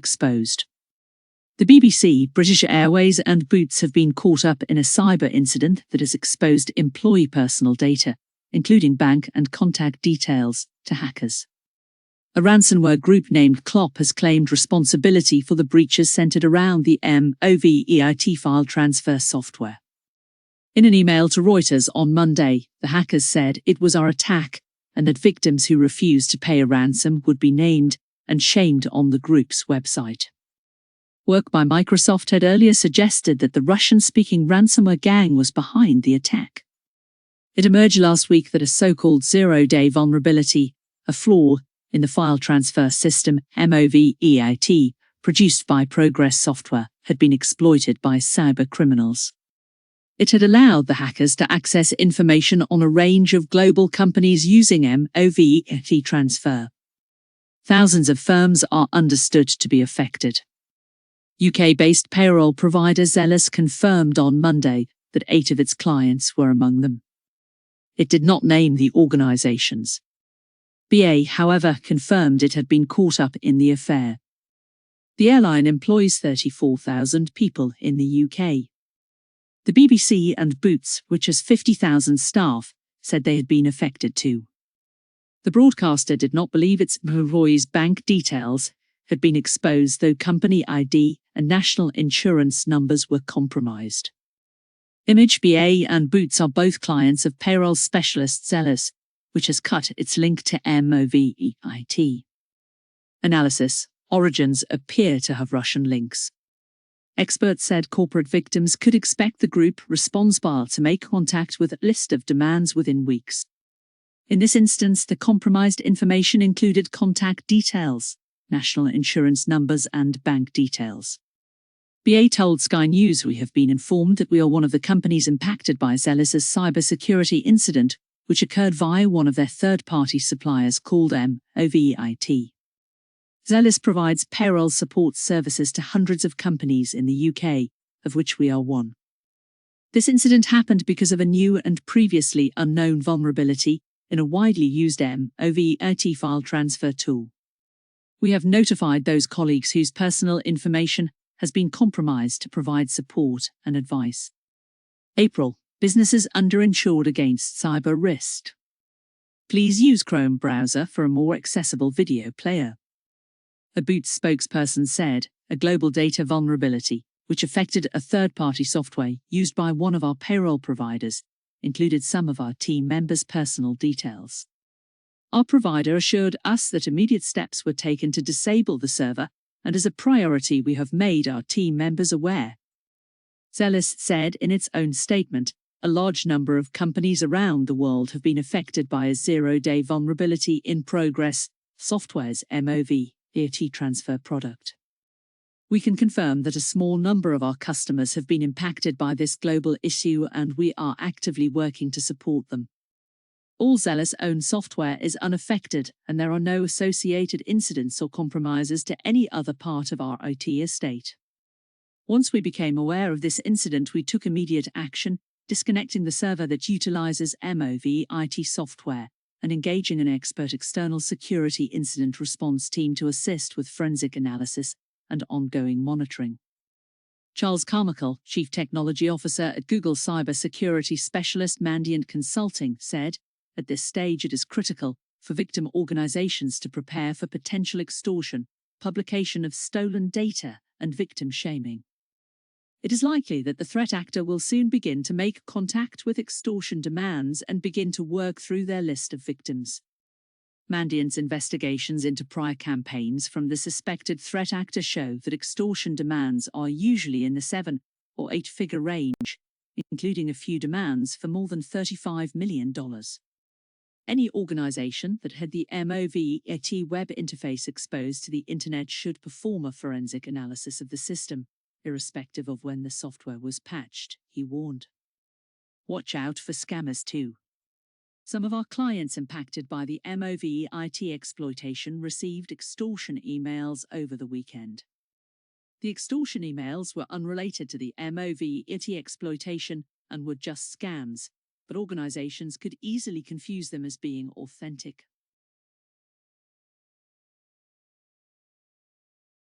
exposed. The BBC, British Airways and Boots have been caught up in a cyber incident that has exposed employee personal data, including bank and contact details, to hackers. A ransomware group named Clop has claimed responsibility for the breaches centered around the MOVEit file transfer software. In an email to Reuters on Monday, the hackers said it was our attack and that victims who refused to pay a ransom would be named and shamed on the group's website. Work by Microsoft had earlier suggested that the Russian-speaking ransomware gang was behind the attack. It emerged last week that a so-called zero-day vulnerability, a flaw, in the file transfer system MOVEit, produced by Progress Software, had been exploited by cyber criminals. It had allowed the hackers to access information on a range of global companies using MOVEit Transfer. Thousands of firms are understood to be affected. UK-based payroll provider Zealous confirmed on Monday that 8 of its clients were among them. It did not name the organisations. BA, however, confirmed it had been caught up in the affair. The airline employs 34,000 people in the UK. The BBC and Boots, which has 50,000 staff, said they had been affected too. The broadcaster did not believe its employees' bank details had been exposed, though company ID and national insurance numbers were compromised. BA and Boots are both clients of payroll specialist Zealous, which has cut its link to MOVEit. Analysis: origins appear to have Russian links. Experts said corporate victims could expect the group responsible to make contact with a list of demands within weeks. In this instance, the compromised information included contact details, national insurance numbers and bank details. BA told Sky News, "We have been informed that we are one of the companies impacted by Zealous's cybersecurity incident, which occurred via one of their third-party suppliers called MOVEit. Zealous provides payroll support services to hundreds of companies in the UK, of which we are one. This incident happened because of a new and previously unknown vulnerability in a widely used MOVEit file transfer tool. We have notified those colleagues whose personal information has been compromised to provide support and advice." April. Businesses underinsured against cyber risk. Please use Chrome browser for a more accessible video player. A Boots spokesperson said, "A global data vulnerability, which affected a third-party software used by one of our payroll providers, included some of our team members' personal details. Our provider assured us that immediate steps were taken to disable the server, and as a priority we have made our team members aware." Zealous said in its own statement, "A large number of companies around the world have been affected by a zero-day vulnerability in Progress Software's MOVEit Transfer product. We can confirm that a small number of our customers have been impacted by this global issue and we are actively working to support them. All Zealous-owned software is unaffected and there are no associated incidents or compromises to any other part of our IT estate. Once we became aware of this incident, we took immediate action, disconnecting the server that utilizes MOVEit software and engaging an expert external security incident response team to assist with forensic analysis and ongoing monitoring." Charles Carmichael, Chief Technology Officer at Google cybersecurity specialist Mandiant Consulting, said, "At this stage it is critical for victim organizations to prepare for potential extortion, publication of stolen data, and victim shaming. It is likely that the threat actor will soon begin to make contact with extortion demands and begin to work through their list of victims." Mandiant's investigations into prior campaigns from the suspected threat actor show that extortion demands are usually in the 7- or 8-figure range, including a few demands for more than $35 million. Any organization that had the MOVEit web interface exposed to the Internet should perform a forensic analysis of the system, irrespective of when the software was patched, he warned. Watch out for scammers too. Some of our clients impacted by the MOVEit exploitation received extortion emails over the weekend. The extortion emails were unrelated to the MOVEit exploitation and were just scams, but organizations could easily confuse them as being authentic.